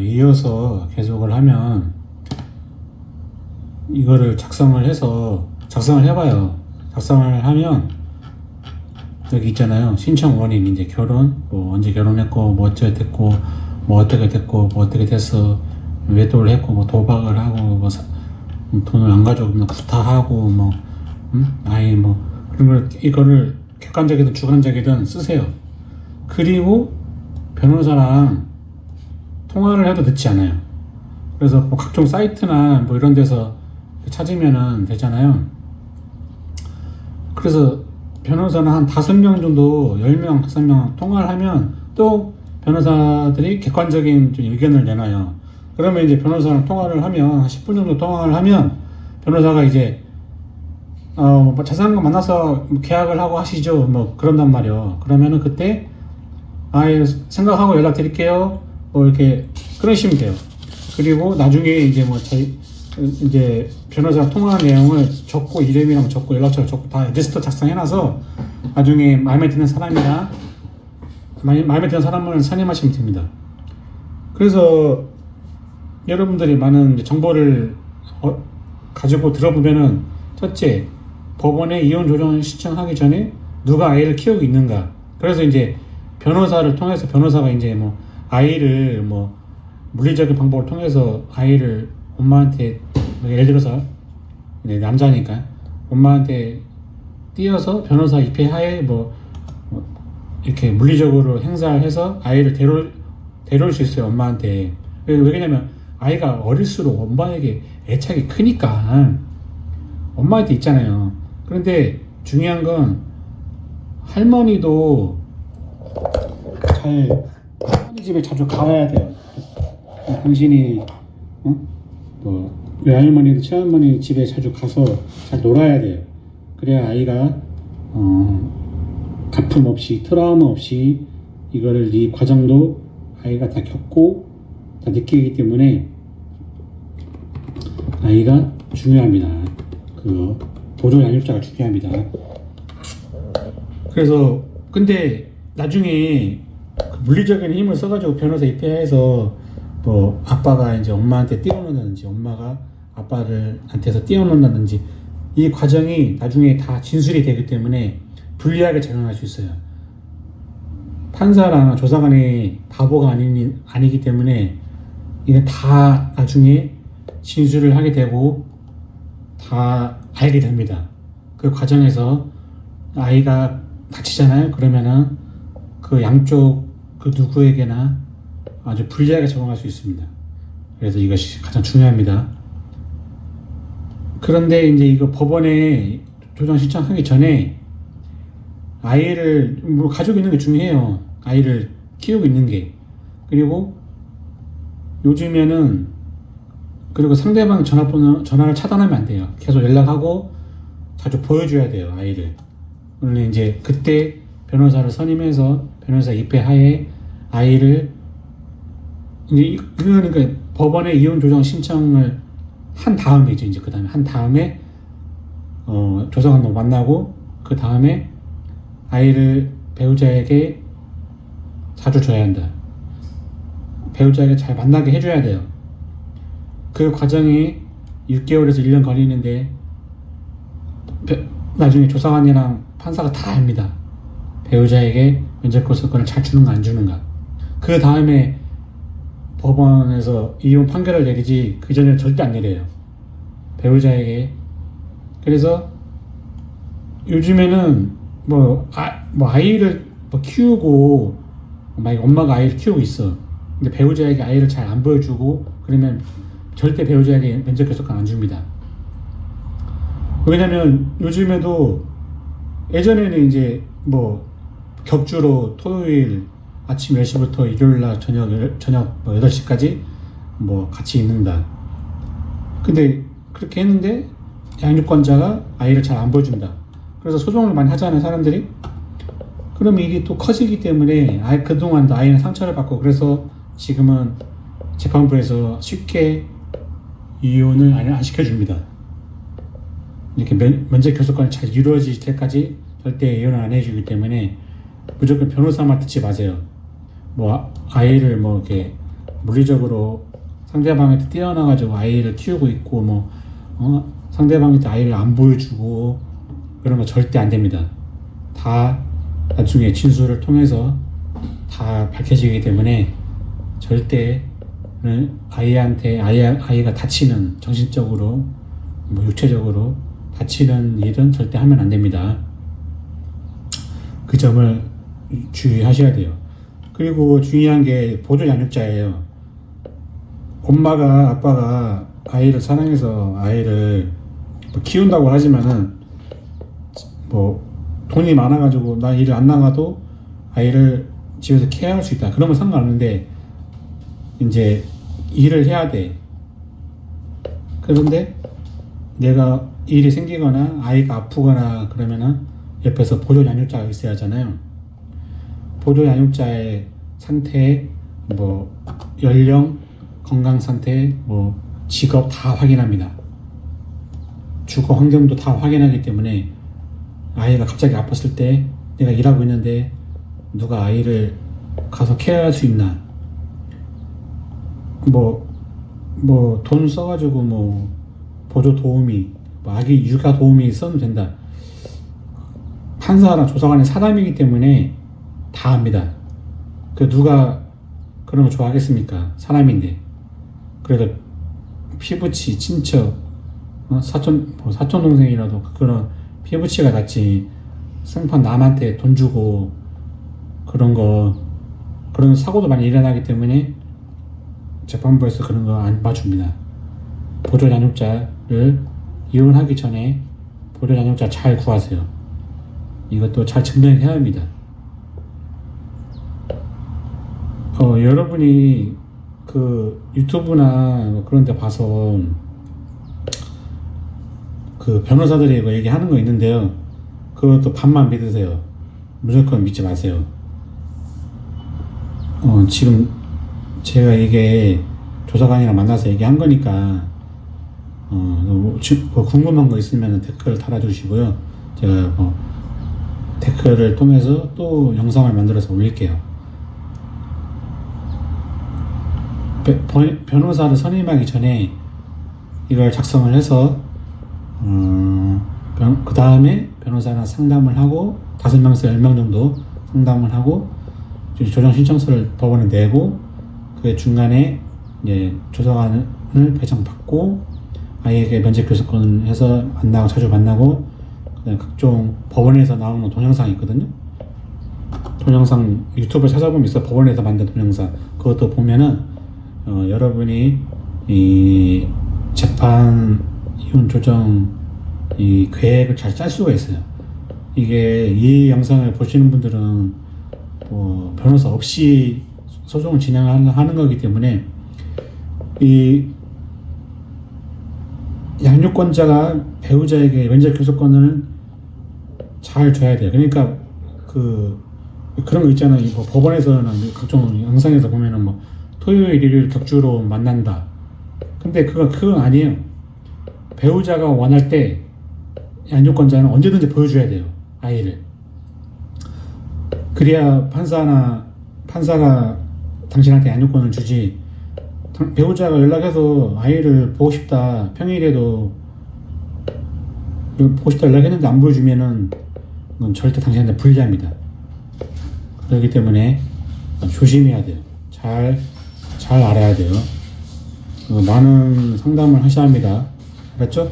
이어서 계속을 하면 이거를 작성을 해봐요. 작성을 하면 여기 있잖아요. 신청 원인, 이제 결혼, 뭐 언제 결혼했고, 뭐 어떻게 됐고, 뭐 어떻게 됐고, 뭐 어떻게 됐어, 외도를 했고, 뭐 도박을 하고, 뭐 돈을 안 가져오면 구타하고, 뭐 아예 뭐 그런 걸, 이거를 객관적이든 주관적이든 쓰세요. 그리고 변호사랑 통화를 해도 늦지 않아요. 그래서 뭐 각종 사이트나 뭐 이런 데서 찾으면은 되잖아요. 그래서 변호사는 한 5명 정도, 10명, 5명 통화를 하면 또 변호사들이 객관적인 좀 의견을 내놔요. 그러면 이제 변호사랑 통화를 하면, 한 10분 정도 통화를 하면, 변호사가 이제, 뭐 자세한 거 만나서 계약을 하고 하시죠. 뭐 그런단 말이에요. 그러면은 그때, 생각하고 연락 드릴게요. 뭐 이렇게, 그러시면 돼요. 그리고 나중에 이제 뭐 이제 변호사 통화 내용을 적고, 이름이랑 적고, 연락처를 적고 다 리스트 작성해놔서 나중에 마음에 드는 사람이나 마음에 드는 사람을 선임하시면 됩니다. 그래서 여러분들이 많은 정보를 가지고 들어보면은, 첫째, 법원에 이혼 조정 신청하기 전에 누가 아이를 키우고 있는가. 그래서 이제 변호사를 통해서 변호사가 이제 뭐 아이를 뭐 물리적인 방법을 통해서 아이를 엄마한테, 예를 들어서 남자니까 엄마한테 띄어서 변호사 입회하에 뭐 이렇게 물리적으로 행사를 해서 아이를 데려올 수 있어요. 엄마한테. 왜냐면 아이가 어릴수록 엄마에게 애착이 크니까 엄마한테 있잖아요. 그런데 중요한 건 할머니도 할머니 집에 자주 가야 돼요. 당신이 외할머니도 친할머니 집에 자주 가서 잘 놀아야 돼요. 그래야 아이가 아픔 없이, 트라우마 없이 이거를, 이 과정도 아이가 다 겪고 다 느끼기 때문에 아이가 중요합니다. 그 보조 양육자가 중요합니다. 그래서 근데 나중에 그 물리적인 힘을 써가지고 변호사 입회해서 뭐 아빠가 이제 엄마한테 띄워놓는다든지, 엄마가 아빠한테서 띄워놓는다든지, 이 과정이 나중에 다 진술이 되기 때문에 불리하게 작용할 수 있어요. 판사랑 조사관이 바보가 아니기 때문에 이게 다 나중에 진술을 하게 되고 다 알게 됩니다. 그 과정에서 아이가 다치잖아요. 그러면은 그 양쪽 그 누구에게나 아주 불리하게 적용할 수 있습니다. 그래서 이것이 가장 중요합니다. 그런데 이제 이거 법원에 조정 신청하기 전에 아이를, 뭐 가지고 있는 게 중요해요. 아이를 키우고 있는 게. 그리고 요즘에는, 그리고 상대방 전화를 차단하면 안 돼요. 계속 연락하고 자주 보여줘야 돼요, 아이를. 그러면 이제 그때 변호사를 선임해서 변호사 입회하에 아이를, 이제 그러니까 법원에 이혼 조정 신청을 한 다음이죠. 이제 그 다음에 한 다음에 조사관도 만나고, 그 다음에 아이를 배우자에게 자주 줘야 한다. 배우자에게 잘 만나게 해줘야 돼요. 그 과정이 6개월에서 1년 걸리는데 나중에 조사관이랑 판사가 다 압니다. 배우자에게 면책교섭권을 잘 주는가 안 주는가. 그 다음에 법원에서 이혼 판결을 내리지, 그 전에는 절대 안 내려요. 배우자에게. 그래서 요즘에는 아이를 키우고, 만약 엄마가 아이를 키우고 있어. 근데 배우자에게 아이를 잘 안 보여주고 그러면 절대 배우자에게 면책교섭권 안 줍니다. 왜냐면 요즘에도, 예전에는 이제 뭐 격주로 토요일 아침 10시부터 일요일날 저녁 8시까지 뭐 같이 있는다. 근데 그렇게 했는데 양육권자가 아이를 잘 안 보여준다. 그래서 소송을 많이 하잖아요, 사람들이. 그러면 이게 또 커지기 때문에 그동안도 아이는 상처를 받고, 그래서 지금은 재판부에서 쉽게 이혼을 안 시켜줍니다. 이렇게 면책교섭권이 잘 이루어질 때까지 절대 이혼을 안 해주기 때문에 무조건 변호사 말 듣지 마세요. 뭐 아이를 뭐 이렇게 물리적으로 상대방한테 뛰어나가지고 아이를 키우고 있고 상대방한테 아이를 안 보여주고 그런 거 절대 안 됩니다. 다 나중에 진술을 통해서 다 밝혀지기 때문에 절대 아이가 다치는 정신적으로 육체적으로 다치는 일은 절대 하면 안 됩니다. 그 점을 주의하셔야 돼요. 그리고 중요한 게 보조 양육자예요. 엄마가 아빠가 아이를 사랑해서 아이를 키운다고 하지만은 돈이 많아가지고 나 일을 안 나가도 아이를 집에서 케어할 수 있다. 그러면 상관없는데 이제 일을 해야 돼. 그런데 내가 일이 생기거나 아이가 아프거나 그러면은 옆에서 보조 양육자가 있어야 하잖아요. 보조 양육자의 상태, 연령, 건강 상태, 직업 다 확인합니다. 주거 환경도 다 확인하기 때문에 아이가 갑자기 아팠을 때 내가 일하고 있는데 누가 아이를 가서 케어할 수 있나? 돈 써가지고 보조 도우미, 아기 육아 도우미 써도 된다. 판사랑 조사관이 사람이기 때문에 다 합니다. 누가 그런 거 좋아하겠습니까? 사람인데. 그래도 피부치, 친척, 사촌 동생이라도 그런 피부치가 낫지. 생판 남한테 돈 주고 그런 사고도 많이 일어나기 때문에 재판부에서 그런 거 안 봐줍니다. 보조 양육자를 이혼하기 전에 보조 양육자 잘 구하세요. 이것도 잘 증명해야 합니다. 여러분이 그 유튜브나 그런 데 봐서 그 변호사들이 이거 얘기하는 거 있는데요. 그것도 반만 믿으세요. 무조건 믿지 마세요. 지금 제가 이게 조사관이랑 만나서 얘기한 거니까 궁금한 거 있으면 댓글 달아주시고요. 제가 댓글을 통해서 또 영상을 만들어서 올릴게요. 변호사를 선임하기 전에 이걸 작성을 해서 그 다음에 변호사랑 상담을 하고 5명에서 10명 정도 상담을 하고 조정 신청서를 법원에 내고 그 중간에 이제 조사관을 배정받고 아이에게 면접 교섭권 해서 자주 만나고 각종 법원에서 나오는 동영상이 있거든요. 동영상 유튜브에 찾아보면 있어. 법원에서 만든 동영상 그것도 보면은 여러분이 이 재판 이혼 조정 이 계획을 잘 짤 수가 있어요. 이게 이 영상을 보시는 분들은 변호사 없이 소송을 진행하는 거기 때문에 이 양육권자가 배우자에게 면접 교섭권을 잘 줘야 돼요. 그러니까 그런 거 있잖아요. 법원에서는 각종 영상에서 보면은 토요일 일요일 격주로 만난다. 근데 그건 아니에요. 배우자가 원할 때 양육권자는 언제든지 보여줘야 돼요. 아이를. 그래야 판사가 당신한테 양육권을 주지. 배우자가 연락해서 아이를 보고 싶다. 평일에도 보고 싶다 연락했는데 안 보여주면은 그건 절대 당신한테 불리합니다. 그렇기 때문에 조심해야 돼요. 잘 알아야 돼요. 많은 상담을 하셔야 합니다. 알았죠?